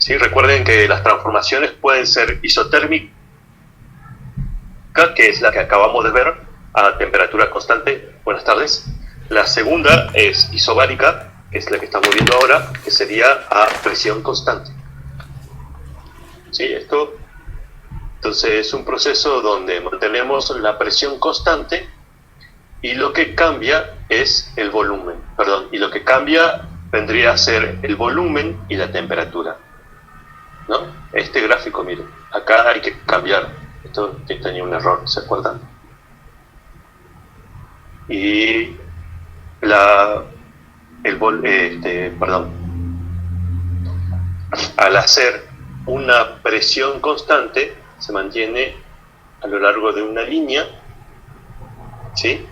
¿sí? Recuerden que las transformaciones pueden ser isotérmicas, que es la que acabamos de ver, a temperatura constante. Buenas tardes. La segunda es isobárica, que es la que estamos viendo ahora, que sería a presión constante. ¿Sí? Esto, entonces, es un proceso donde mantenemos la presión constante y lo que cambia es el volumen, perdón, y lo que cambia vendría a ser el volumen y la temperatura, ¿no? Este gráfico, miren, acá hay que cambiar, esto tenía un error, ¿se acuerdan? Y perdón, al hacer una presión constante, se mantiene a lo largo de una línea, ¿sí?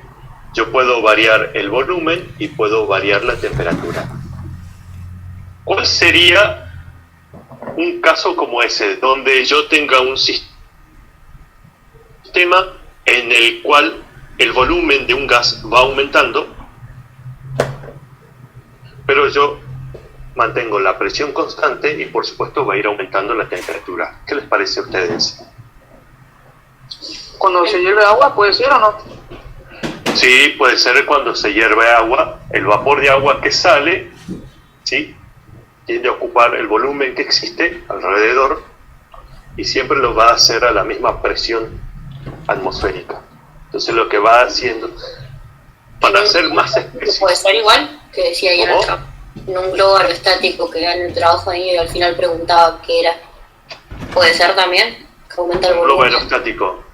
Yo puedo variar el volumen y puedo variar la temperatura. ¿Cuál sería un caso como ese, donde yo tenga un sistema en el cual el volumen de un gas va aumentando, pero yo mantengo la presión constante y por supuesto va a ir aumentando la temperatura? ¿Qué les parece a ustedes? Cuando se hierve agua, ¿puede ser o no? Sí, puede ser cuando se hierve agua, el vapor de agua que sale, ¿sí?, tiende a ocupar el volumen que existe alrededor y siempre lo va a hacer a la misma presión atmosférica. Entonces lo que va haciendo, para hacer más específico... ¿Puede ser igual? Que decía ahí en un globo aerostático que en el trabajo ahí al final preguntaba qué era. ¿Puede ser también? Que aumenta el volumen. Un globo aerostático.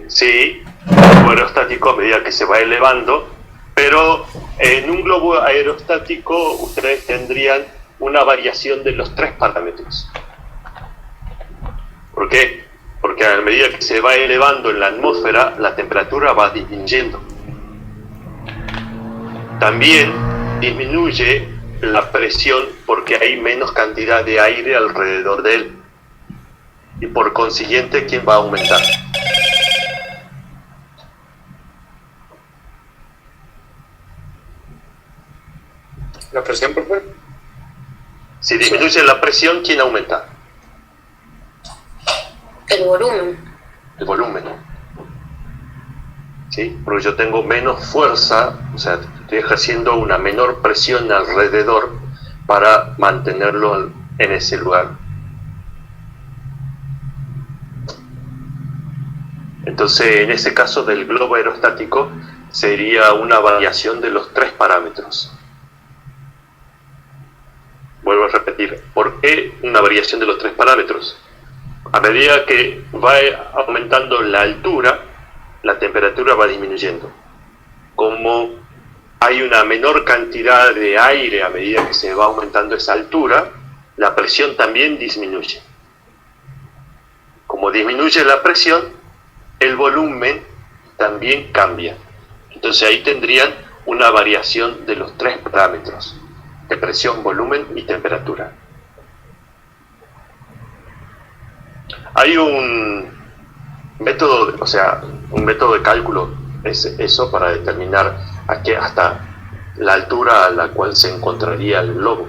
Sí, un globo aerostático a medida que se va elevando, pero en un globo aerostático ustedes tendrían una variación de los 3 parámetros. ¿Por qué? Porque a medida que se va elevando en la atmósfera, la temperatura va disminuyendo. También disminuye la presión porque hay menos cantidad de aire alrededor de él. Y por consiguiente, ¿quién va a aumentar? ¿La presión, profe? Si disminuye la presión, ¿quién aumenta? El volumen. El volumen. ¿Sí? Porque yo tengo menos fuerza, o sea, estoy ejerciendo una menor presión alrededor para mantenerlo en ese lugar. Entonces, en ese caso del globo aerostático, sería una variación de los 3 parámetros. Vuelvo a repetir, ¿por qué una variación de los 3 parámetros? A medida que va aumentando la altura, la temperatura va disminuyendo. Como hay una menor cantidad de aire a medida que se va aumentando esa altura, la presión también disminuye. Como disminuye la presión, el volumen también cambia. Entonces ahí tendrían una variación de los 3 parámetros, de presión, volumen y temperatura. Hay un método, un método de cálculo, es eso, para determinar hasta la altura a la cual se encontraría el globo,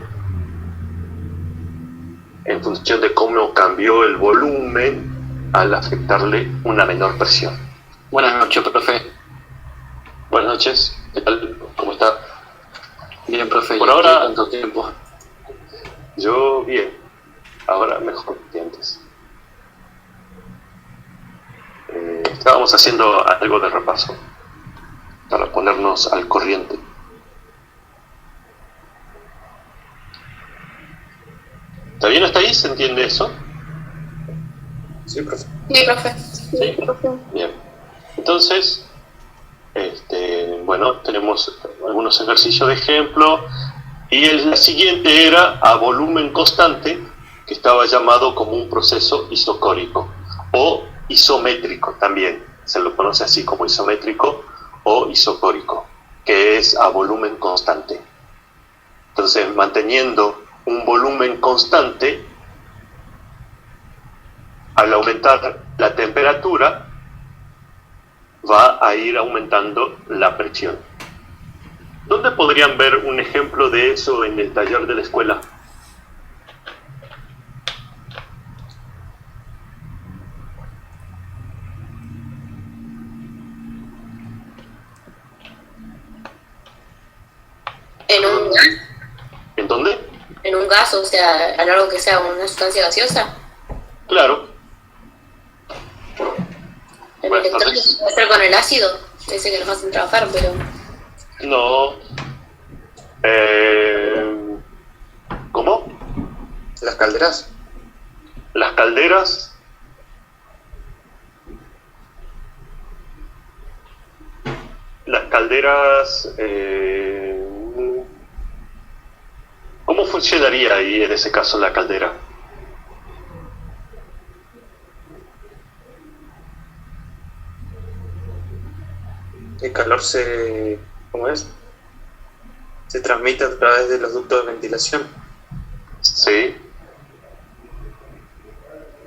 en función de cómo cambió el volumen al afectarle una menor presión. Buenas noches, profe. Buenas noches, ¿qué tal? ¿Cómo está? Bien, profe. Por ahora, ¿Cuánto tiempo? Yo bien, ahora mejor que antes. Estábamos haciendo algo de repaso para ponernos al corriente. ¿Está bien hasta ahí? ¿Se entiende eso? Sí, profe. Sí, profe. Sí, bien. Entonces, bueno, tenemos algunos ejercicios de ejemplo y la siguiente era a volumen constante, que estaba llamado como un proceso isocórico o isométrico también, se lo conoce así como isométrico o isocórico, que es a volumen constante. Entonces, manteniendo un volumen constante, al aumentar la temperatura, va a ir aumentando la presión. ¿Dónde podrían ver un ejemplo de eso en el taller de la escuela? ¿En un gas? ¿En dónde? ¿En un gas? O sea, a algo que sea una sustancia gaseosa. Claro. El Buenas electrón tardes. puede ser con el ácido. Ese que nos hacen trabajar, pero... No. ¿Cómo? Las calderas. Las calderas. Las calderas. ¿Cómo funcionaría ahí en ese caso la caldera? El calor ¿cómo es? Se transmite a través de los ductos de ventilación, Sí.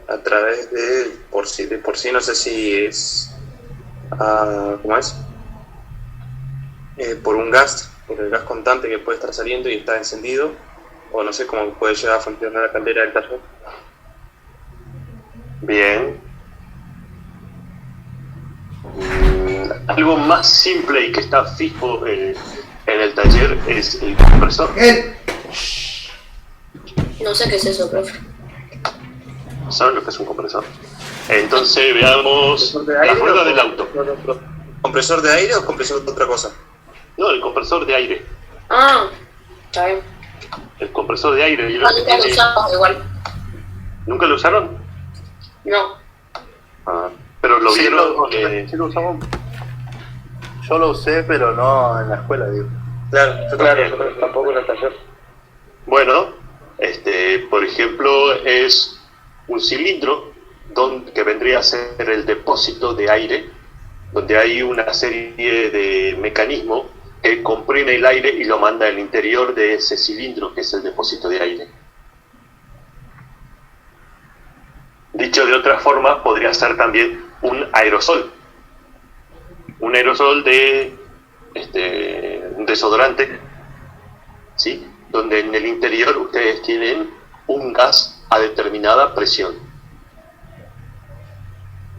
a través de por sí no sé si es, ¿cómo es? Por un gas, por el gas constante que puede estar saliendo y está encendido, o no sé cómo puede llegar a funcionar la caldera del taller. Bien. Algo más simple y que está fijo en el taller es el compresor. No sé qué es eso, profe. ¿Saben lo que es un compresor? Entonces veamos ¿Compresor de la aire rueda o del auto. ¿Compresor de aire o compresor de otra cosa? No, el compresor de aire. Ah, está bien. El compresor de aire. Ah, nunca lo usamos igual. ¿Nunca lo usaron? No. Ah, pero lo Sí, vieron. sí lo usamos. Yo lo usé, pero no en la escuela, digo. Claro, Claro. yo tampoco en el taller. Bueno, por ejemplo, es un cilindro que vendría a ser el depósito de aire, donde hay una serie de mecanismos que comprime el aire y lo manda al interior de ese cilindro, que es el depósito de aire. Dicho de otra forma, podría ser también un aerosol. Un aerosol de un desodorante, ¿sí? Donde en el interior ustedes tienen un gas a determinada presión.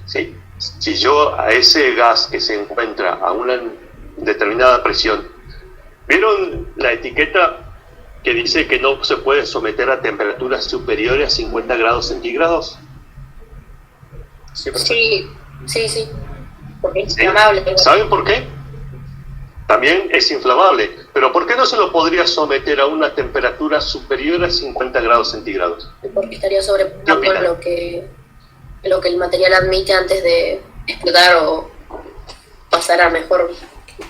¿Sí? Si yo a ese gas que se encuentra a una determinada presión, ¿vieron la etiqueta que dice que no se puede someter a temperaturas superiores a 50 grados centígrados? Sí, perfecto. Sí. Porque es ¿Sí? inflamable. ¿Saben por qué? También es inflamable, pero ¿por qué no se lo podría someter a una temperatura superior a 50 grados centígrados? Porque estaría ¿Qué sobrepasando opinan? lo que el material admite antes de explotar o pasar a mejor.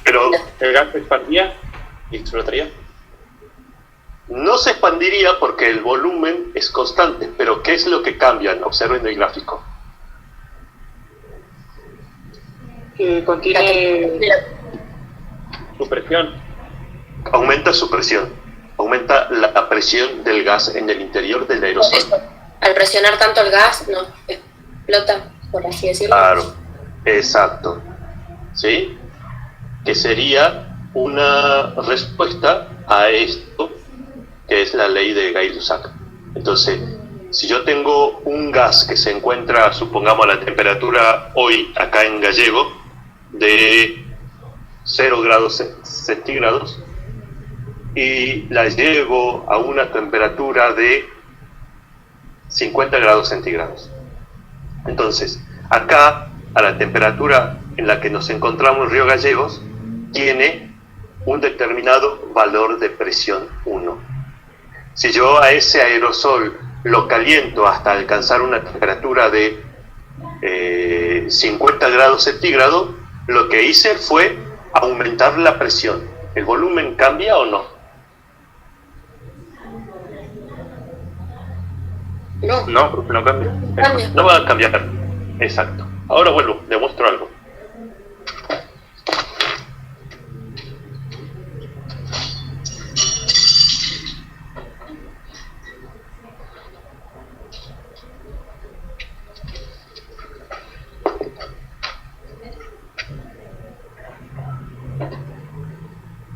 Pero ¿El gas se expandía y explotaría? no se expandiría porque el volumen es constante, pero ¿qué es lo que cambian? Observen el gráfico. Que contiene su presión. Aumenta su presión, aumenta la presión del gas en el interior del Por aerosol. eso, al presionar tanto el gas, no explota, por así decirlo. Claro, exacto. ¿Sí? Que sería una respuesta a esto, que es la ley de Gay-Lussac. Entonces, si yo tengo un gas que se encuentra, supongamos, a la temperatura hoy, acá en Gallego, de 0 grados centígrados, y la llevo a una temperatura de 50 grados centígrados. Entonces, acá, a la temperatura en la que nos encontramos en Río Gallegos, tiene un determinado valor de presión 1. Si yo a ese aerosol lo caliento hasta alcanzar una temperatura de 50 grados centígrados, lo que hice fue aumentar la presión. ¿El volumen cambia o no? No, No, porque no cambia. cambia. No va a cambiar. Exacto. Ahora vuelvo, le muestro algo.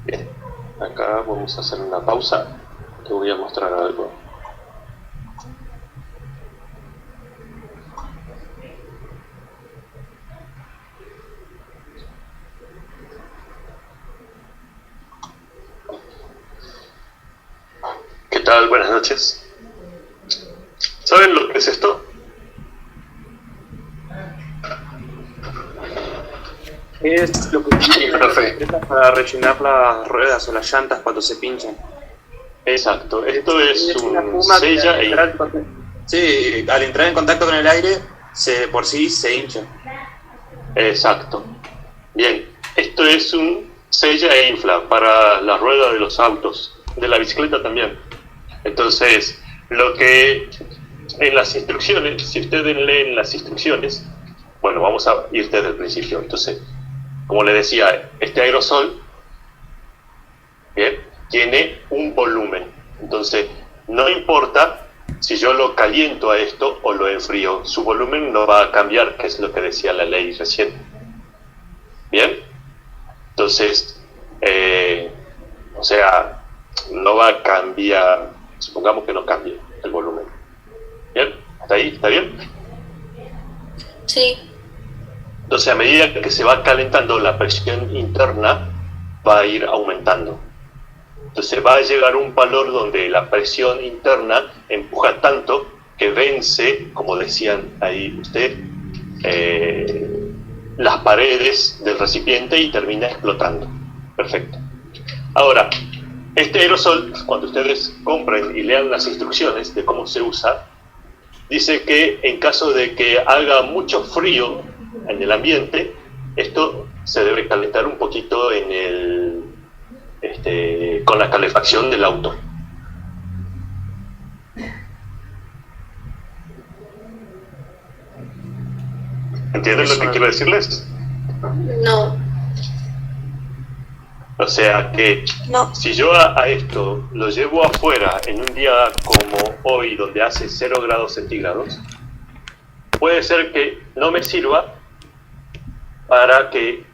Bien, acá vamos a hacer una pausa. Te voy a mostrar algo. tal? Buenas noches. ¿Saben lo que es esto? Es lo que Sí, profe. para rellenar las ruedas o las llantas cuando se pinchan. Exacto. Esto es una un espuma que sella al entrar en contacto- Sí, al entrar en contacto con el aire, por sí se hincha. Exacto. Bien. Esto es un sella e infla para la rueda de los autos, de la bicicleta también. Entonces, lo que en las instrucciones, si ustedes leen las instrucciones, bueno, vamos a ir desde el principio. Entonces, como le decía, este aerosol, bien, tiene un volumen. Entonces, no importa si yo lo caliento a esto o lo enfrío, su volumen no va a cambiar, que es lo que decía la ley recién. Bien, entonces, o sea, no va a cambiar, supongamos que no cambie el volumen. Bien, ¿hasta ahí? ¿Está bien? Sí. Entonces, a medida que se va calentando, la presión interna va a ir aumentando. Entonces va a llegar un valor donde la presión interna empuja tanto que vence, como decían ahí usted, las paredes del recipiente y termina explotando. Perfecto. Ahora, este aerosol, cuando ustedes compren y lean las instrucciones de cómo se usa, dice que en caso de que haga mucho frío en el ambiente, esto se debe calentar un poquito con la calefacción del auto. ¿Entienden lo que quiero decirles? No. O sea que No. si yo a esto lo llevo afuera en un día como hoy, donde hace 0 grados centígrados, puede ser que no me sirva para que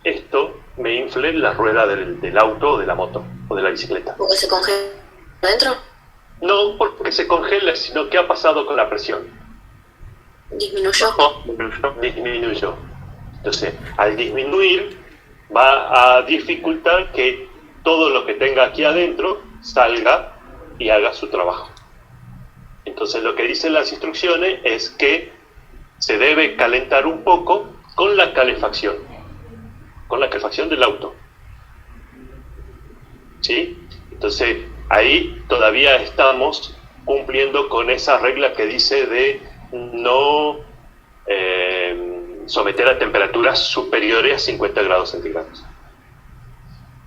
esto me infle la rueda del auto o de la moto o de la bicicleta. Porque se congela adentro. No porque se congela, sino que ha pasado con la presión. Disminuyó. Disminuyó. Entonces, al disminuir, va a dificultar que todo lo que tenga aquí adentro salga y haga su trabajo. Entonces, lo que dicen las instrucciones es que se debe calentar un poco con la calefacción del auto. ¿Sí? Entonces, ahí todavía estamos cumpliendo con esa regla que dice de no someter a temperaturas superiores a 50 grados centígrados.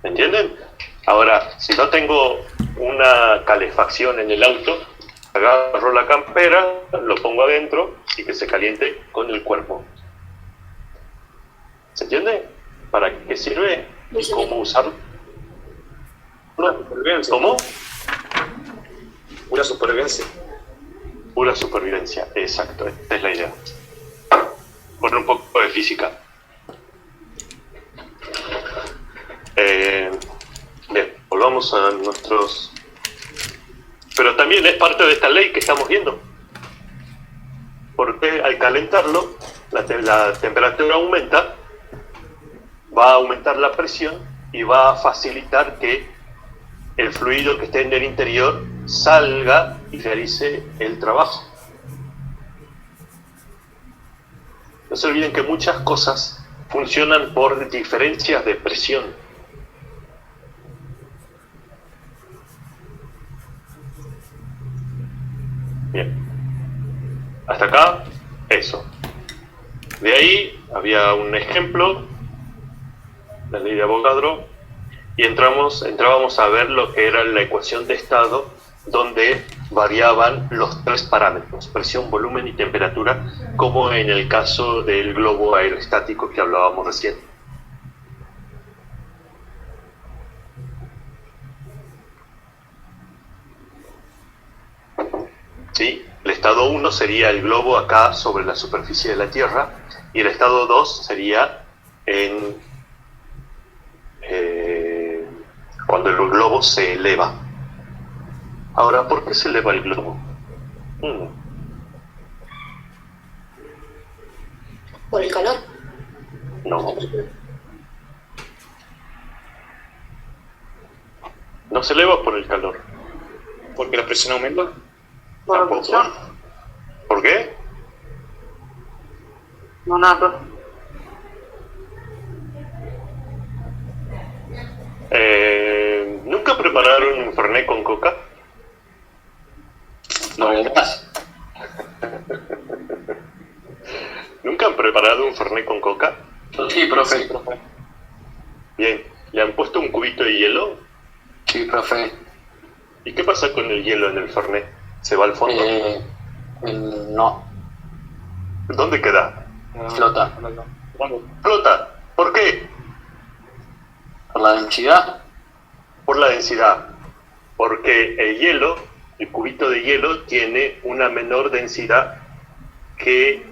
¿Me entienden? Ahora, si no tengo una calefacción en el auto, agarro la campera, lo pongo adentro y que se caliente con el cuerpo. ¿Se entiende? ¿Para qué sirve? ¿Y cómo usarlo? Supervivencia. ¿Cómo? Pura supervivencia. Pura supervivencia, exacto, esta es la idea. Poner un poco de física. Bien, volvamos a nuestros... Pero también es parte de esta ley que estamos viendo. Porque al calentarlo, la temperatura aumenta, va a aumentar la presión y va a facilitar que el fluido que esté en el interior salga y realice el trabajo. No se olviden que muchas cosas funcionan por diferencias de presión. Bien. Hasta acá, eso. De ahí había un ejemplo, la ley de Avogadro, y entrábamos a ver lo que era la ecuación de estado, donde variaban los 3 parámetros, presión, volumen y temperatura, como en el caso del globo aerostático que hablábamos recién. ¿Sí? El estado 1 sería el globo acá sobre la superficie de la Tierra, y el estado 2 sería cuando el globo se eleva. Ahora, ¿por qué se eleva el globo? Por el calor. No. No se eleva por el calor. Porque la presión aumenta. Por la Tampoco. presión. ¿Por qué? No, nada, profe. ¿Nunca prepararon un fernet con coca? No más. ¿Nunca han preparado un fernet con coca? Sí, profe. Sí, profe. Bien, ¿le han puesto un cubito de hielo? Sí, profe. ¿Y qué pasa con el hielo en el fernet? ¿Se va al fondo? No, ¿Dónde queda? flota. Flota. ¿Por qué? Por la densidad. Por la densidad. Porque el hielo, el cubito de hielo, tiene una menor densidad que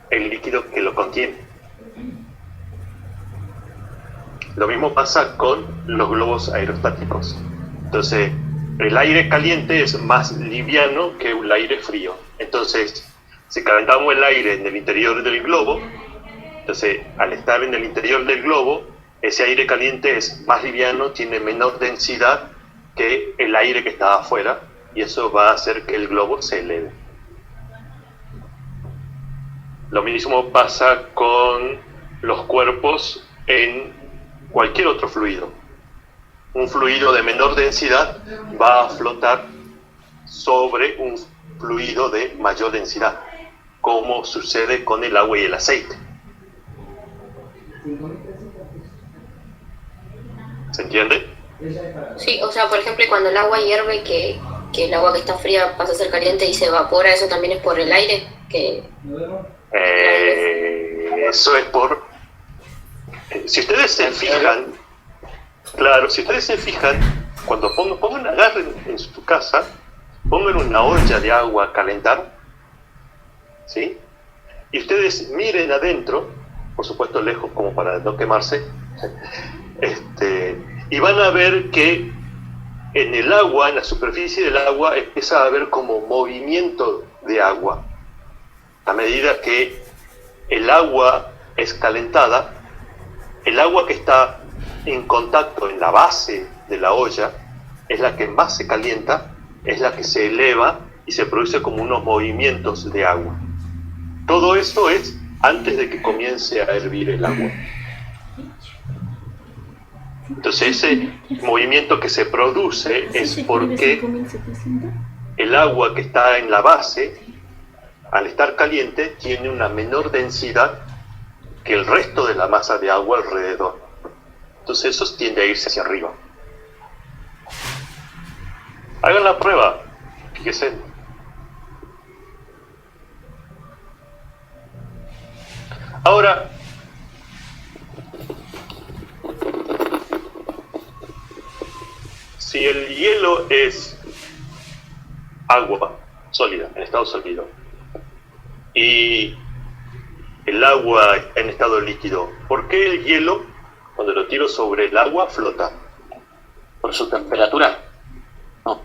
el líquido que lo contiene. Lo mismo pasa con los globos aerostáticos. Entonces, el aire caliente es más liviano que el aire frío. Entonces, si calentamos el aire en el interior del globo, entonces al estar en el interior del globo, ese aire caliente es más liviano, tiene menor densidad que el aire que está afuera, y eso va a hacer que el globo se eleve. Lo mismo pasa con los cuerpos en cualquier otro fluido. Un fluido de menor densidad va a flotar sobre un fluido de mayor densidad, como sucede con el agua y el aceite. ¿Se entiende? Sí, o sea, por ejemplo, cuando el agua hierve, que el agua que está fría pasa a ser caliente y se evapora, ¿eso también es por el aire? Que Eso es por... Si ustedes se fijan, claro, si ustedes se fijan, cuando pongan, agarren en su casa, pongan una olla de agua a calentar, ¿sí? Y ustedes miren adentro, por supuesto lejos como para no quemarse, y van a ver que en el agua, en la superficie del agua, empieza a haber como movimiento de agua. A medida que el agua es calentada, el agua que está en contacto en la base de la olla es la que más se calienta, es la que se eleva y se produce como unos movimientos de agua. Todo eso es antes de que comience a hervir el agua. Entonces ese movimiento que se produce es porque el agua que está en la base, al estar caliente, tiene una menor densidad que el resto de la masa de agua alrededor. Entonces eso tiende a irse hacia arriba. Hagan la prueba, fíjense. Ahora, si el hielo es agua sólida, en estado sólido, y el agua está en estado líquido, ¿por qué el hielo, cuando lo tiro sobre el agua, flota? Por su temperatura. No.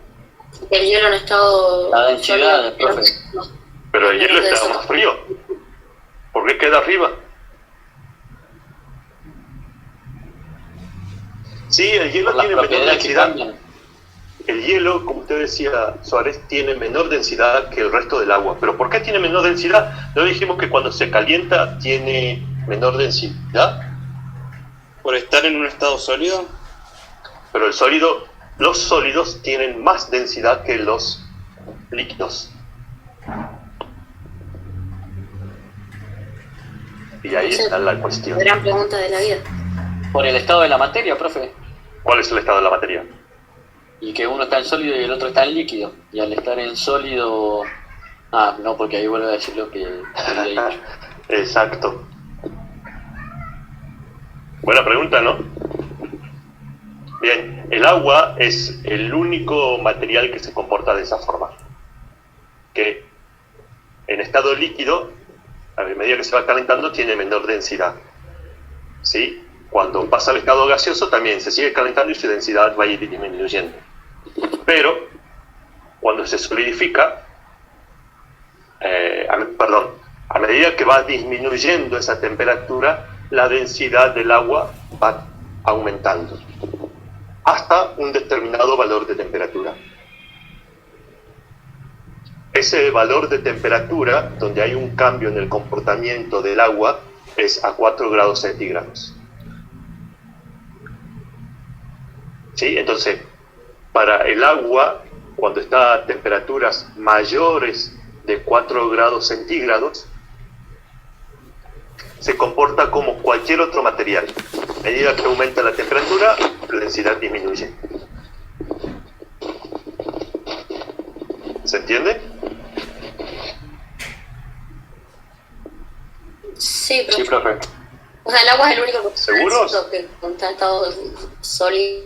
el hielo en estado... La densidad, profe. Pero el hielo está más frío. ¿Por qué queda arriba? Sí, el hielo Por las tiene menor propiedades que densidad. cambian. El hielo, como usted decía, Suárez, tiene menor densidad que el resto del agua. ¿Pero por qué tiene menor densidad? ¿No dijimos que cuando se calienta tiene menor densidad? Por estar en un estado sólido. Pero el sólido, los sólidos tienen más densidad que los líquidos. Y ahí está la cuestión. Gran pregunta de la vida. Por el estado de la materia, profe. ¿Cuál es el estado de la materia? Y que uno está en sólido y el otro está en líquido. Y al estar en sólido... Ah, no, porque ahí vuelve a decir lo que había dicho. Exacto. Buena pregunta, ¿no? Bien, el agua es el único material que se comporta de esa forma. Que en estado líquido, a medida que se va calentando, tiene menor densidad. ¿Sí? Cuando pasa al estado gaseoso también se sigue calentando y su densidad va a ir disminuyendo. Pero cuando se solidifica, a medida que va disminuyendo esa temperatura, la densidad del agua va aumentando hasta un determinado valor de temperatura. ese valor de temperatura, donde hay un cambio en el comportamiento del agua, es a 4 grados centígrados. ¿Sí? Entonces, para el agua, cuando está a temperaturas mayores de 4 grados centígrados, se comporta como cualquier otro material. A medida que aumenta la temperatura, la densidad disminuye. ¿Se entiende? Sí, Sí, profe. profe. O sea, el agua es el único ¿Seguros? que con estado sólido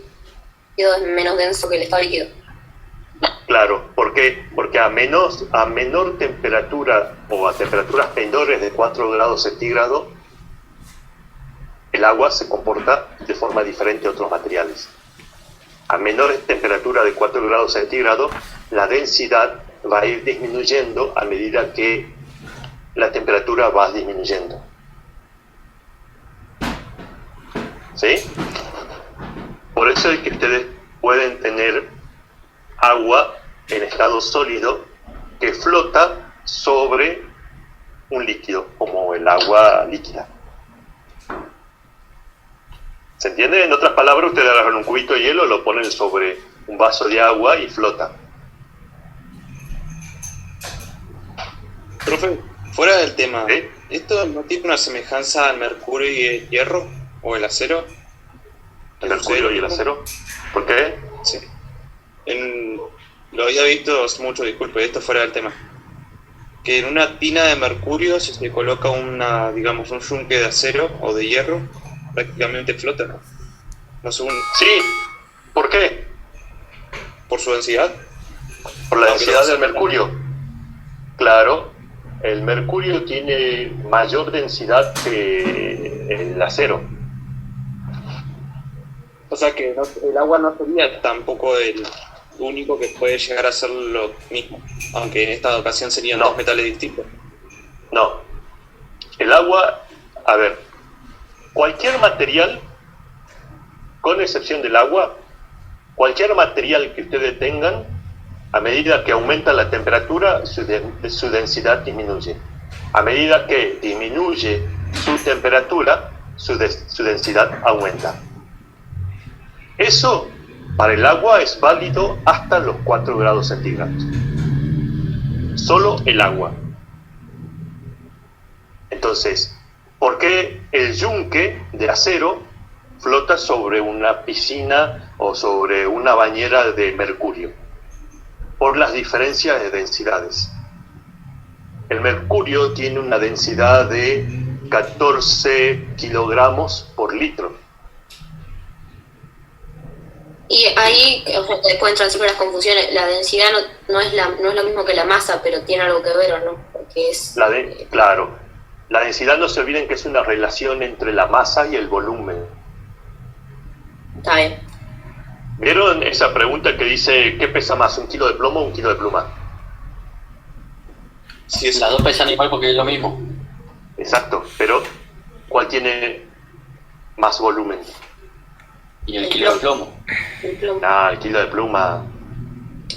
es menos denso que el estado líquido. Claro, ¿por qué? Porque a menor temperatura o a temperaturas menores de 4 grados centígrados, el agua se comporta de forma diferente a otros materiales. A menor temperatura de 4 grados centígrados, la densidad va a ir disminuyendo a medida que la temperatura va disminuyendo. ¿Sí? Por eso es que ustedes pueden tener agua en estado sólido que flota sobre un líquido, como el agua líquida. ¿Se entiende? En otras palabras, ustedes agarran un cubito de hielo, lo ponen sobre un vaso de agua y flota. Profe, fuera del tema, ¿Sí? ¿esto no tiene una semejanza al mercurio y el hierro? ¿O el acero? El mercurio y el acero. ¿Por qué? Sí. Lo había visto hace mucho, disculpe, esto fuera del tema. Que en una tina de mercurio, si se coloca digamos, un yunque de acero o de hierro, prácticamente flota, ¿no? No sé, Sí. ¿Por qué? por su densidad. Por la No, densidad pero- del mercurio. Claro, el mercurio tiene mayor densidad que el acero. O sea que el agua no sería tampoco el único que puede llegar a ser lo mismo, aunque en esta ocasión serían No. dos metales distintos. No. El agua, a ver, cualquier material, con excepción del agua, cualquier material que ustedes tengan, a medida que aumenta la temperatura, su densidad disminuye. A medida que disminuye su temperatura, su densidad aumenta. Eso para el agua es válido hasta los 4 grados centígrados. Solo el agua. Entonces, ¿por qué el yunque de acero flota sobre una piscina o sobre una bañera de mercurio? Por las diferencias de densidades. El mercurio tiene una densidad de 14 kilogramos por litro. Y ahí, o sea, después entran siempre las confusiones. La densidad no es lo mismo que la masa, pero tiene algo que ver, ¿o no? Porque es... Claro, la densidad, no se olviden que es una relación entre la masa y el volumen. Está bien. ¿Vieron esa pregunta que dice ¿qué pesa más, un kilo de plomo o un kilo de pluma? Sí, Las dos pesan igual porque es lo mismo. Exacto, pero ¿cuál tiene más volumen? Y el kilo de plomo. El plomo. El kilo de pluma.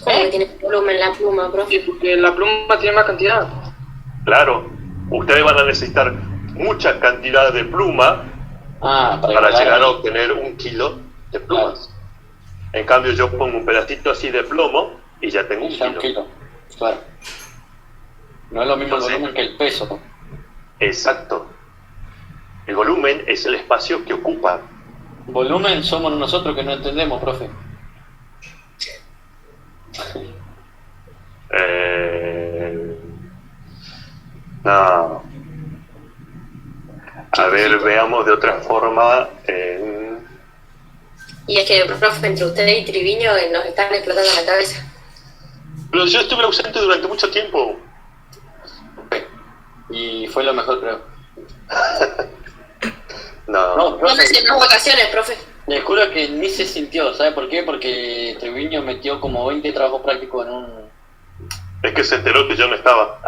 ¿Cómo que tiene volumen la pluma, profe? Sí, porque la pluma tiene más cantidad. Claro, ustedes van a necesitar mucha cantidad de pluma para llegar a obtener un kilo de plumas. En cambio, yo pongo un pedacito así de plomo y ya tengo un Ya un kilo. kilo. Claro. No es lo mismo Entonces- el volumen que el peso. Exacto. El volumen es el espacio que ocupa. Volumen somos nosotros que no entendemos, profe. No. A ver, veamos de otra forma. Y es que, profe, entre usted y Triviño nos están explotando la cabeza. Pero yo estuve ausente durante mucho tiempo. Y fue lo mejor, creo. No. No, No profe, sé, no vacaciones, profe. les juro que ni se sintió. ¿Sabe por qué? Porque Treviño metió como 20 trabajos prácticos en un... Es que se enteró que yo no estaba.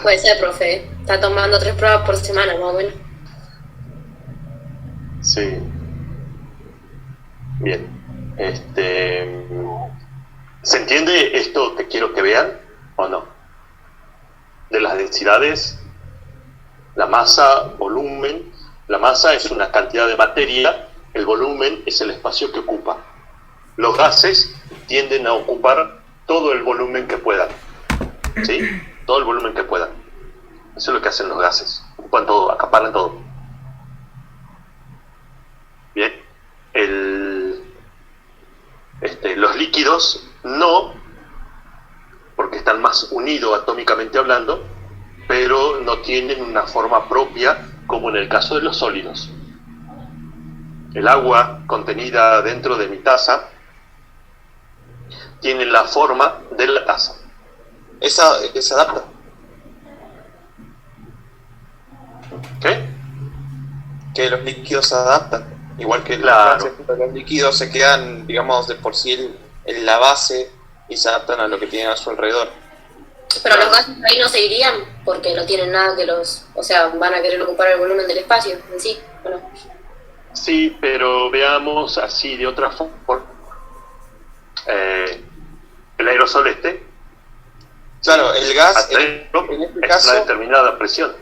Puede ser, profe. Está tomando 3 pruebas por semana, más o menos. Sí. Bien. ¿Se entiende esto que quiero que vean o no? De las densidades, la masa, volumen. La masa es una cantidad de materia, el volumen es el espacio que ocupa. Los gases tienden a ocupar todo el volumen que puedan, ¿sí? Todo el volumen que puedan. Eso es lo que hacen los gases, ocupan todo, acaparan todo. Bien, los líquidos no, porque están más unidos atómicamente hablando, pero no tienen una forma propia como en el caso de los sólidos. El agua contenida dentro de mi taza tiene la forma de la taza. Esa se adapta. ¿Qué? Que los líquidos se adaptan. Igual que Claro. los líquidos se quedan, digamos, de por sí en la base y se adaptan a lo que tienen a su alrededor. Pero los gases ahí no se irían porque no tienen nada que los... O sea, van a querer ocupar el volumen del espacio en sí. Bueno, Sí, pero veamos así de otra forma. El aerosol Claro, el gas, adentro en este es caso, una determinada presión.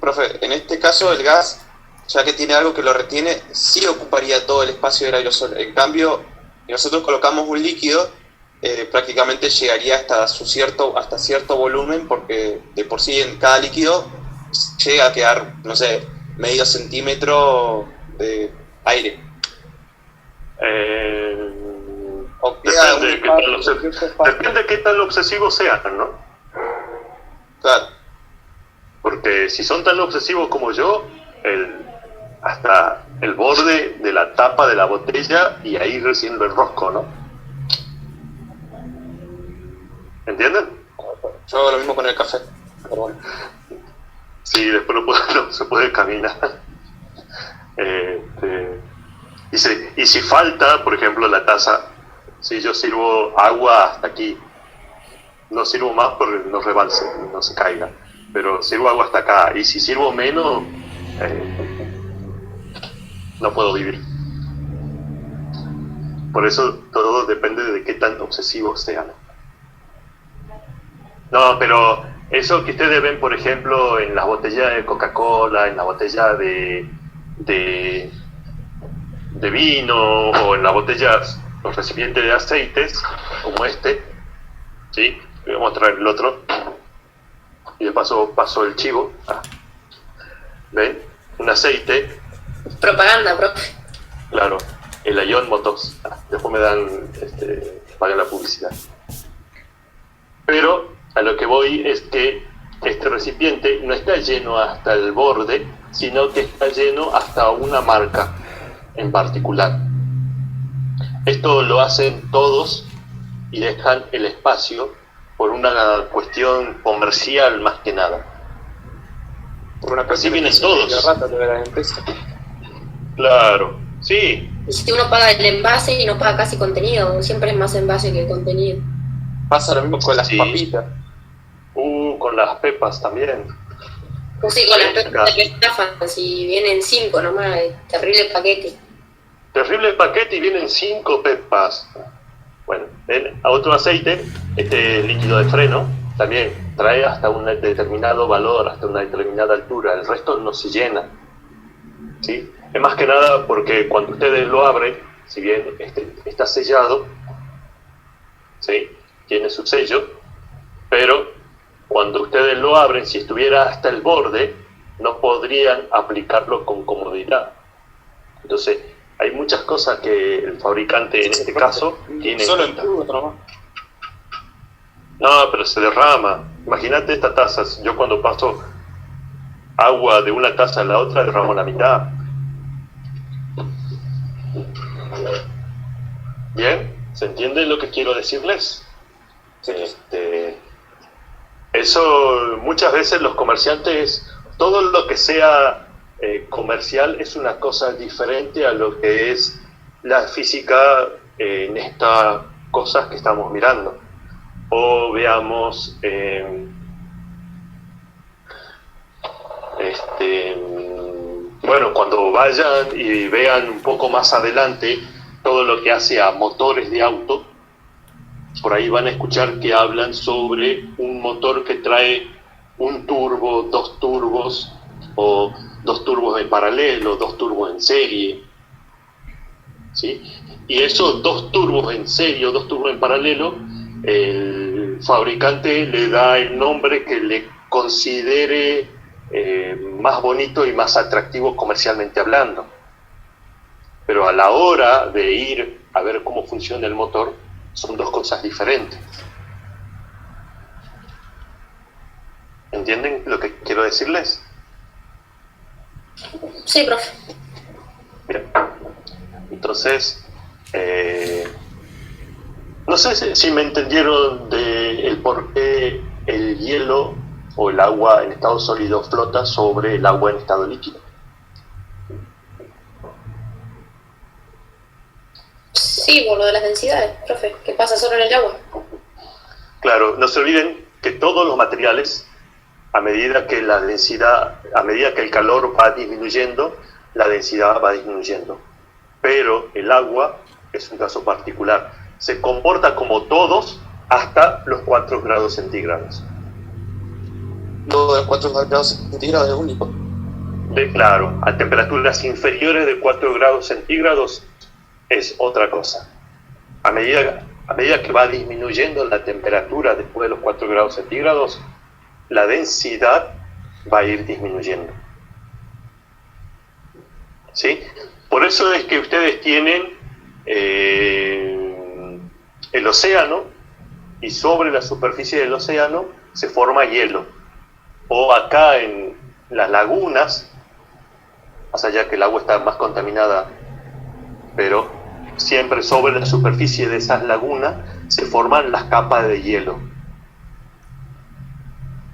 profe, en este caso el gas, ya que tiene algo que lo retiene, sí ocuparía todo el espacio del aerosol. En cambio, si nosotros colocamos un líquido, prácticamente llegaría hasta cierto volumen, porque de por sí en cada líquido llega a quedar, no sé, medio centímetro de aire. O queda Depende de qué tan obsesivos sean, ¿no? Claro. Porque si son tan obsesivos como yo, hasta el borde de la tapa de la botella y ahí recién lo enrosco, ¿no? ¿Entienden? Yo hago lo mismo con el café. Pero bueno. Sí, después no se puede caminar. Y si falta, por ejemplo, la taza, si yo sirvo agua hasta aquí, no sirvo más porque no rebalse, no se caiga, pero sirvo agua hasta acá, y si sirvo menos, no puedo vivir. Por eso todo depende de qué tan obsesivos sean. No, pero eso que ustedes ven, por ejemplo, en las botellas de Coca-Cola, en la botella de vino, o en las botellas, los recipientes de aceites, como este, ¿sí? Voy a mostrar el otro, y de paso paso el chivo. ¿Ven? Un aceite, propaganda, profe. claro, el Ion Motos. Después me dan, pagan la publicidad. Pero a lo que voy es que este recipiente no está lleno hasta el borde, sino que está lleno hasta una marca en particular. Esto lo hacen todos y dejan el espacio por una cuestión comercial más que nada. Por una Así vienen todos. De la empresa. Claro, sí. Y si uno paga el envase y no paga casi contenido, siempre es más envase que contenido. Pasa lo mismo con las Sí. papitas. Con las pepas también. O sí, con las pepas de estafan, si vienen 5 nomás, terrible paquete. Terrible paquete y vienen 5 pepas. Bueno, a otro aceite, este líquido de freno, también trae hasta un determinado valor, hasta una determinada altura. El resto no se llena, ¿sí? Es más que nada porque cuando ustedes lo abren, si bien está sellado, ¿sí? Tiene su sello, pero cuando ustedes lo abren, si estuviera hasta el borde, no podrían aplicarlo con comodidad. Entonces, hay muchas cosas que el fabricante, en este caso, tiene Solo en en cuenta. tubo, nomás. No, pero se derrama. Imagínate esta taza. Yo cuando paso agua de una taza a la otra, derramo la mitad. ¿Bien? ¿Se entiende lo que quiero decirles? Eso muchas veces los comerciantes, todo lo que sea comercial es una cosa diferente a lo que es la física en estas cosas que estamos mirando. O veamos bueno, cuando vayan y vean un poco más adelante todo lo que hace a motores de auto, por ahí van a escuchar que hablan sobre un motor que trae un turbo, dos turbos, o dos turbos en paralelo, dos turbos en serie, ¿sí? Y esos dos turbos en serie o dos turbos en paralelo, el fabricante le da el nombre que le considere más bonito y más atractivo comercialmente hablando. Pero a la hora de ir a ver cómo funciona el motor, son dos cosas diferentes. ¿Entienden lo que quiero decirles? Sí, profe. Bien. Entonces, no sé si me entendieron de el por qué el hielo o el agua en estado sólido flota sobre el agua en estado líquido. Sí, por lo de las densidades, profe. ¿Qué pasa solo en el agua? Claro, no se olviden que todos los materiales, a medida que la densidad, a medida que el calor va disminuyendo, la densidad va disminuyendo. Pero el agua es un caso particular. Se comporta como todos hasta los 4 grados centígrados. Luego de 4 grados centígrados es único. Claro, a temperaturas inferiores de 4 grados centígrados es otra cosa. A medida que va disminuyendo la temperatura después de los 4 grados centígrados, la densidad va a ir disminuyendo. ¿Sí? Por eso es que ustedes tienen el océano, y sobre la superficie del océano se forma hielo. O acá en las lagunas, más allá que el agua está más contaminada, pero siempre sobre la superficie de esas lagunas se forman las capas de hielo,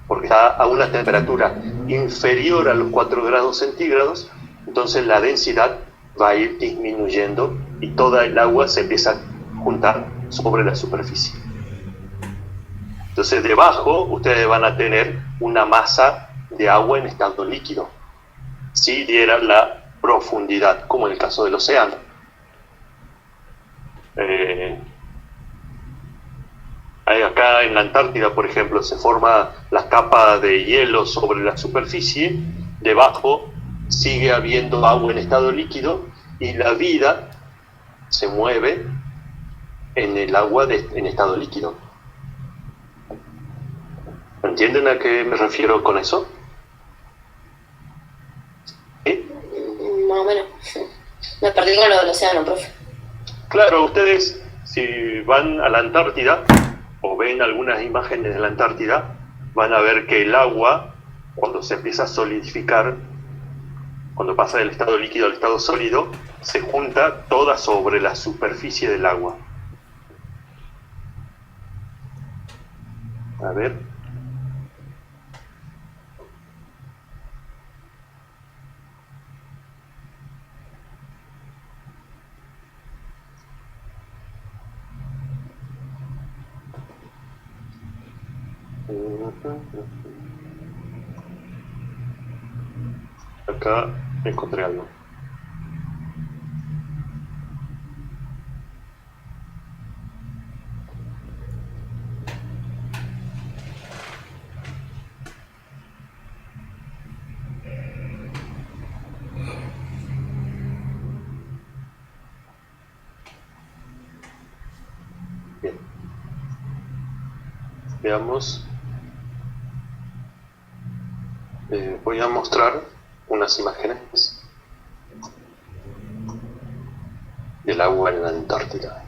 porque está a una temperatura inferior a los 4 grados centígrados, entonces la densidad va a ir disminuyendo y toda el agua se empieza a juntar sobre la superficie. Entonces debajo ustedes van a tener una masa de agua en estado líquido, si dieran la profundidad, como en el caso del océano. Acá en la Antártida, por ejemplo, se forma la capa de hielo sobre la superficie, debajo sigue habiendo agua en estado líquido y la vida se mueve en el agua en estado líquido. ¿Entienden a qué me refiero con eso? ¿Sí? Más o menos. Me perdí con lo del océano, profe. Claro, ustedes si van a la Antártida o ven algunas imágenes de la Antártida, van a ver que el agua, cuando se empieza a solidificar, cuando pasa del estado líquido al estado sólido, se junta toda sobre la superficie del agua. A ver. Acá encontré algo. Bien. Veamos. Voy a mostrar unas imágenes del agua en la Antártida.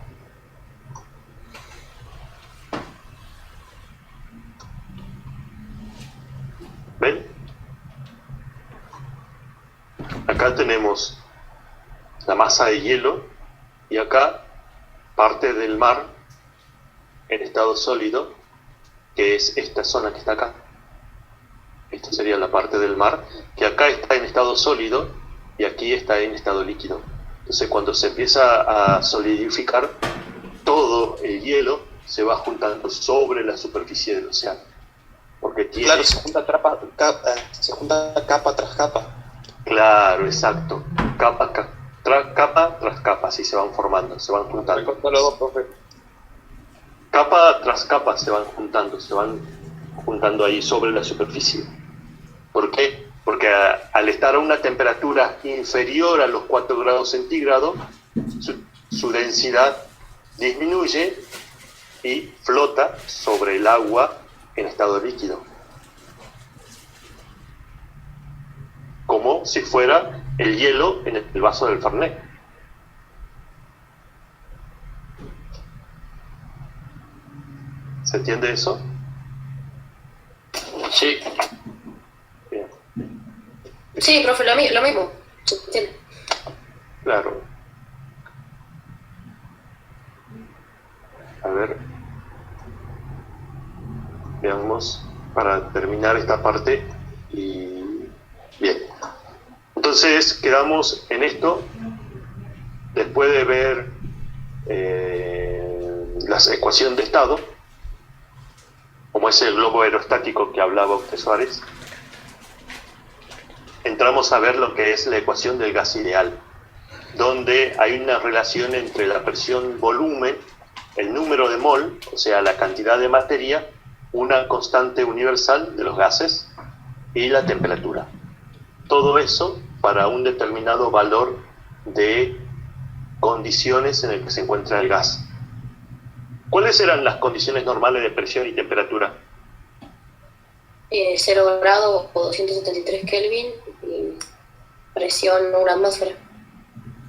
¿Ven? Acá tenemos la masa de hielo y acá parte del mar en estado sólido, que es esta zona que está acá. Esta sería la parte del mar, que acá está en estado sólido y aquí está en estado líquido. Entonces cuando se empieza a solidificar, todo el hielo se va juntando sobre la superficie del océano. Porque tiene... Claro, se junta capa tras capa. Claro, exacto. Capa tras capa, así se van formando, se van juntando. Los dos, profe. capa tras capa se van juntando ahí sobre la superficie. ¿Por qué? Porque al estar a una temperatura inferior a los 4 grados centígrados, su densidad disminuye y flota sobre el agua en estado líquido, como si fuera el hielo en el vaso del Fernet. ¿Se entiende eso? Sí. Bien. Sí, profe, lo mismo. Se entiende. Claro. A ver. Veamos para terminar esta parte. Y bien. Entonces quedamos en esto. Después de ver la ecuación de estado, como es el globo aerostático que hablaba usted, Suárez, entramos a ver lo que es la ecuación del gas ideal, donde hay una relación entre la presión-volumen, el número de mol, o sea, la cantidad de materia, una constante universal de los gases, y la temperatura. Todo eso para un determinado valor de condiciones en el que se encuentra el gas. ¿Cuáles eran las condiciones normales de presión y temperatura? 0 grados o 273 Kelvin y presión 1 atmósfera.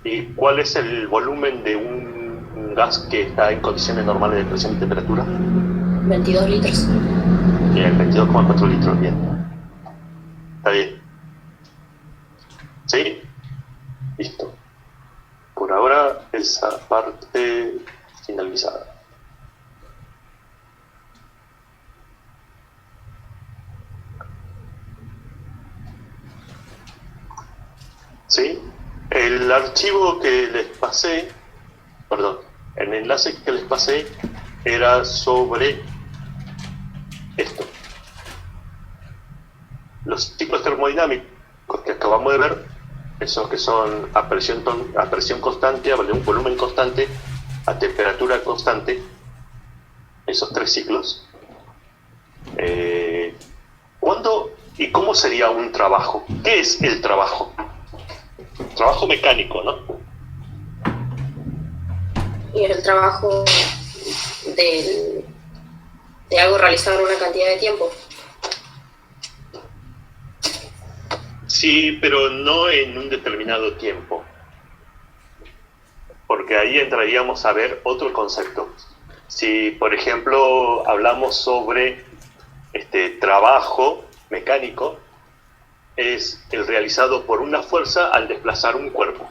¿Y cuál es el volumen de un gas que está en condiciones normales de presión y temperatura? 22 litros. Bien, 22,4 litros, bien. Está bien. ¿Sí? Listo. Por ahora, esa parte finalizada. ¿Sí? El archivo que les pasé, perdón, el enlace que les pasé era sobre esto. Los ciclos termodinámicos que acabamos de ver, esos que son a presión constante, a un volumen constante, a temperatura constante, esos 3 ciclos. ¿Cuándo y cómo sería un trabajo? ¿Qué es el trabajo? Trabajo mecánico, ¿no? Y el trabajo de algo realizado en una cantidad de tiempo. Sí, pero no en un determinado tiempo. Porque ahí entraríamos a ver otro concepto. Si, por ejemplo, hablamos sobre trabajo mecánico, es el realizado por una fuerza al desplazar un cuerpo.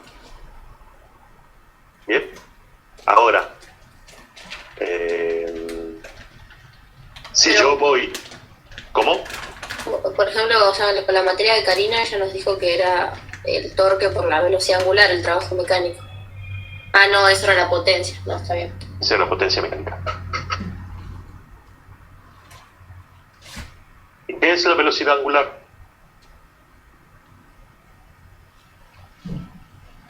Bien. Ahora, si yo voy... ¿Cómo? Por ejemplo, o sea, con la materia de Karina ella nos dijo que era el torque por la velocidad angular, el trabajo mecánico. Ah, no, eso era la potencia. No, está bien. Esa es la potencia mecánica. ¿Y qué es la velocidad angular?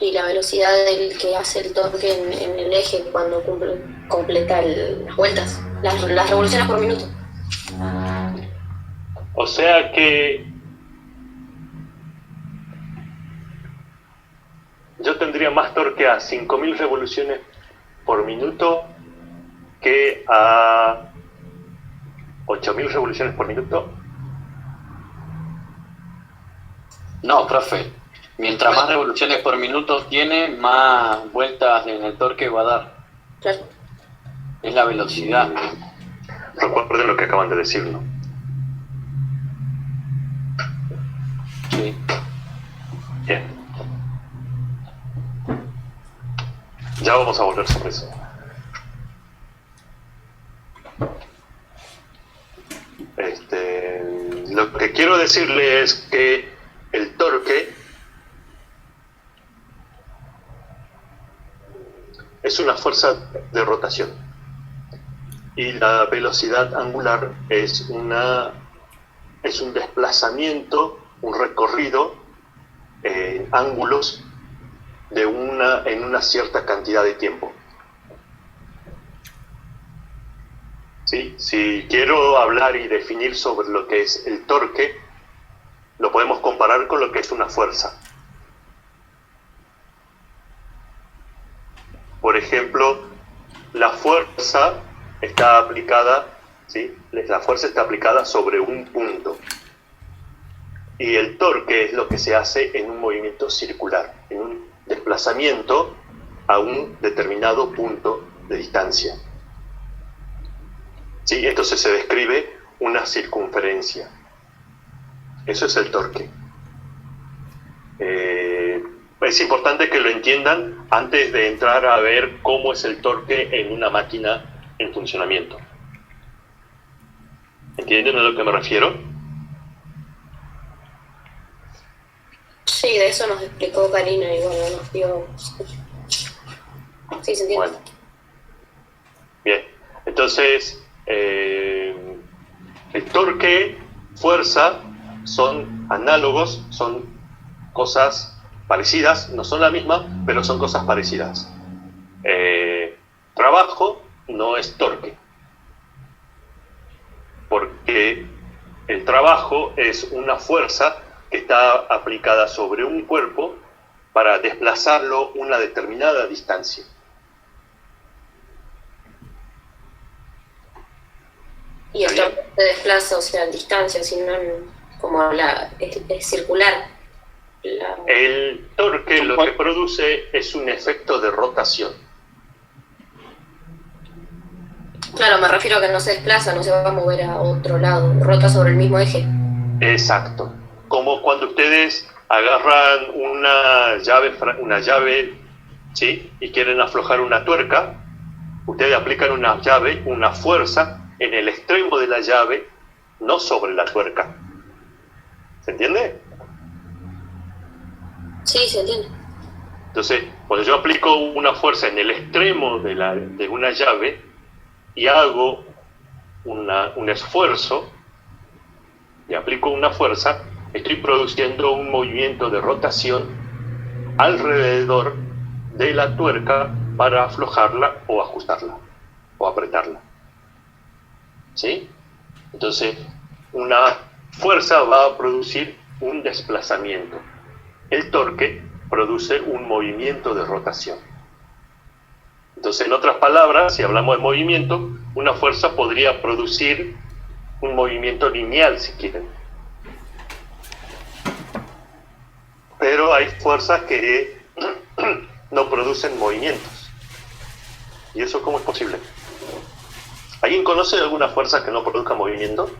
Y la velocidad del que hace el torque en el eje cuando completa las vueltas, las revoluciones por minuto. O sea que yo tendría más torque a 5.000 revoluciones por minuto que a 8.000 revoluciones por minuto. No, profe. Mientras más revoluciones por minuto tiene, más vueltas en el torque va a dar. Claro. Es la velocidad. Recuerden lo que acaban de decir, ¿no? Sí. Bien. Ya vamos a volver sobre eso. Lo que quiero decirle es que el torque es una fuerza de rotación y la velocidad angular es un desplazamiento, un recorrido en ángulos en una cierta cantidad de tiempo. ¿sí? Si quiero hablar y definir sobre lo que es el torque, lo podemos comparar con lo que es una fuerza. Por ejemplo, la fuerza está aplicada, ¿sí? La fuerza está aplicada sobre un punto. Y el torque es lo que se hace en un movimiento circular, en un desplazamiento a un determinado punto de distancia. ¿Sí? Entonces se describe una circunferencia. Eso es el torque. Es importante que lo entiendan antes de entrar a ver cómo es el torque en una máquina en funcionamiento. ¿Entienden a lo que me refiero? Sí, de eso nos explicó Karina y bueno, nos dio... Sí, se entiende. Bueno. Bien, entonces el torque, fuerza, son análogos, son cosas parecidas, no son la misma, pero son cosas parecidas. Trabajo no es torque, porque el trabajo es una fuerza que está aplicada sobre un cuerpo para desplazarlo una determinada distancia. Y el torque se desplaza, o sea, en distancia, sino como es circular. El torque lo que produce es un efecto de rotación. Claro, me refiero a que no se desplaza, no se va a mover a otro lado, rota sobre el mismo eje. Exacto. Como cuando ustedes agarran una llave, ¿sí? Y quieren aflojar una tuerca, ustedes aplican una fuerza en el extremo de la llave, no sobre la tuerca. ¿Se entiende? Sí, se entiende. Entonces, cuando yo aplico una fuerza en el extremo de una llave y hago un esfuerzo y aplico una fuerza, estoy produciendo un movimiento de rotación alrededor de la tuerca para aflojarla o ajustarla o apretarla. ¿Sí? Entonces, una fuerza va a producir un desplazamiento. El torque produce un movimiento de rotación. Entonces, en otras palabras, si hablamos de movimiento, una fuerza podría producir un movimiento lineal, si quieren. Pero hay fuerzas que no producen movimientos. ¿Y eso cómo es posible? ¿Alguien conoce alguna fuerza que no produzca movimiento?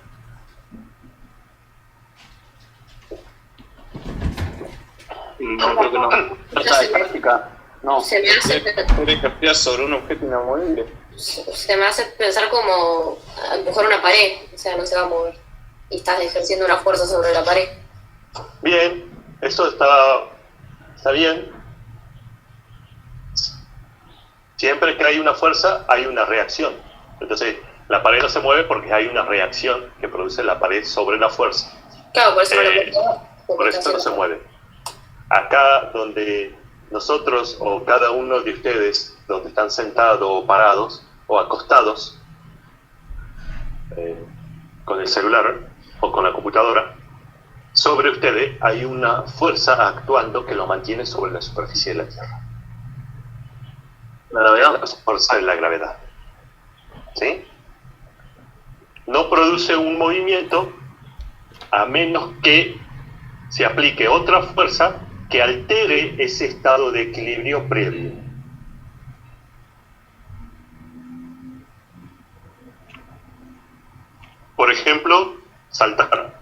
Yo creo que no. Falta de práctica. No. Se me hace, Ejercer sobre un objeto inamovible. se me hace pensar como empujar una pared, o sea, no se va a mover. Y estás ejerciendo una fuerza sobre la pared. Bien, eso está bien. Siempre que hay una fuerza, hay una reacción. Entonces, la pared no se mueve porque hay una reacción que produce la pared sobre la fuerza. Claro, por eso no lo puedo. Por eso no se mueve. Acá donde nosotros o cada uno de ustedes, donde están sentados o parados o acostados con el celular o con la computadora, sobre ustedes hay una fuerza actuando que lo mantiene sobre la superficie de la Tierra. ¿La gravedad? La fuerza de la gravedad. ¿Sí? No produce un movimiento a menos que se aplique otra fuerza que altere ese estado de equilibrio previo. Por ejemplo, saltar.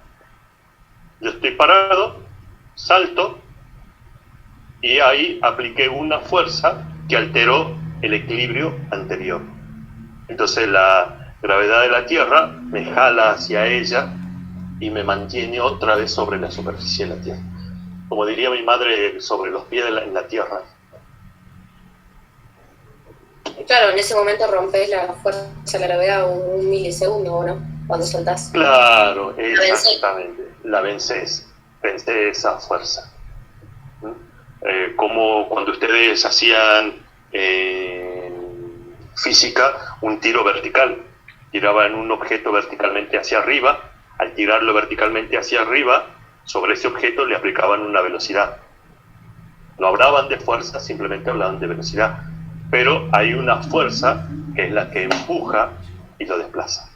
Yo estoy parado, salto, y ahí apliqué una fuerza que alteró el equilibrio anterior. Entonces la gravedad de la Tierra me jala hacia ella y me mantiene otra vez sobre la superficie de la Tierra. Como diría mi madre, sobre los pies en la Tierra. Claro, en ese momento rompes la fuerza de la gravedad un milisegundo, ¿o no? Cuando soltás. Claro, exactamente. La vences esa fuerza. Como cuando ustedes hacían física un tiro vertical. tiraban un objeto verticalmente hacia arriba. Al tirarlo verticalmente hacia arriba, sobre ese objeto le aplicaban una velocidad. No hablaban de fuerza, simplemente hablaban de velocidad. Pero hay una fuerza que es la que empuja y lo desplaza.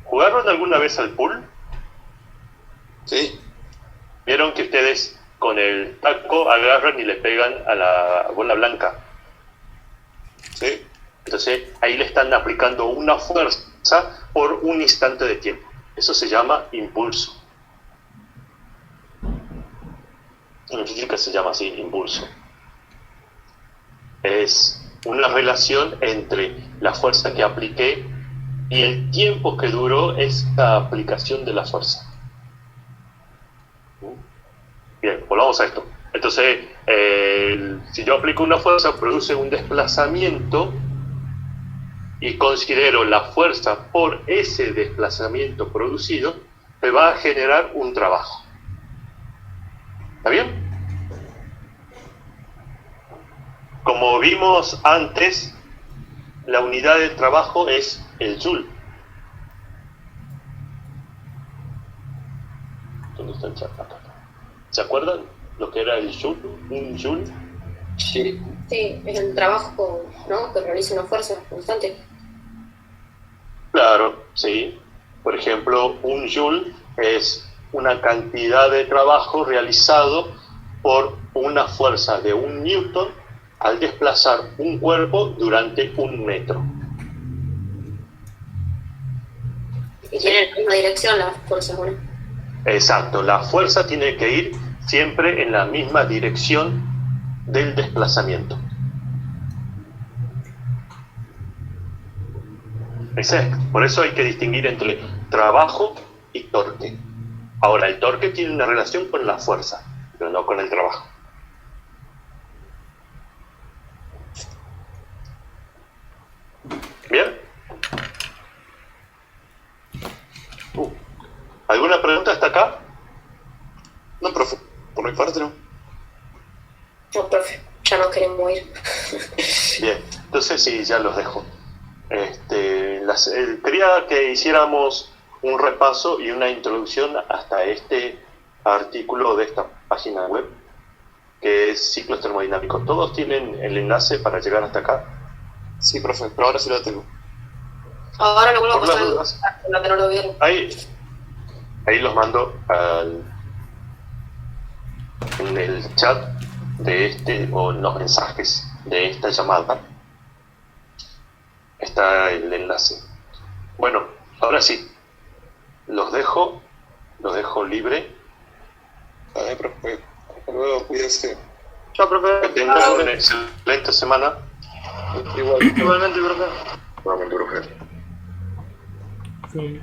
¿Jugaron alguna vez al pool? Sí. Vieron que ustedes con el taco agarran y le pegan a la bola blanca. Sí. Entonces ahí le están aplicando una fuerza por un instante de tiempo. Eso se llama impulso. En física se llama así, impulso. Es una relación entre la fuerza que apliqué y el tiempo que duró esta aplicación de la fuerza. Bien, volvamos a esto. Entonces, si yo aplico una fuerza, produce un desplazamiento y considero la fuerza por ese desplazamiento producido, me va a generar un trabajo. ¿Está bien? Como vimos antes, la unidad de trabajo es el joule. ¿Dónde está el chat? Acá. ¿Se acuerdan lo que era el joule? ¿Un joule? Sí. Sí, es el trabajo, ¿no? Que realiza una fuerza constante. Claro, sí. Por ejemplo, un joule es una cantidad de trabajo realizado por una fuerza de 1 newton al desplazar un cuerpo durante 1 metro. Y tiene la misma dirección las fuerzas, ¿no? Exacto, la fuerza tiene que ir siempre en la misma dirección del desplazamiento. Exacto. Por eso hay que distinguir entre trabajo y torque. Ahora, el torque tiene una relación con la fuerza, pero no con el trabajo. ¿Bien? ¿Alguna pregunta hasta acá? No, profe, por mi parte no. No, profe, ya no queremos ir. Bien, entonces sí, ya los dejo. Quería que hiciéramos un repaso y una introducción hasta este artículo de esta página web, que es Ciclos Termodinámicos. ¿Todos tienen el enlace para llegar hasta acá? Sí, profe, pero ahora sí lo tengo. Ahora lo vuelvo a Por las pasar dudas. la que no lo vieron. Ahí los mando en el chat de o en los mensajes de esta llamada. Está el enlace. Bueno, ahora sí, los dejo libre. Vale, profe. Hasta luego, cuídese. Chao, profe. Que tengan una excelente semana. Igual. Igualmente, profe. Nuevamente, profe. Sí.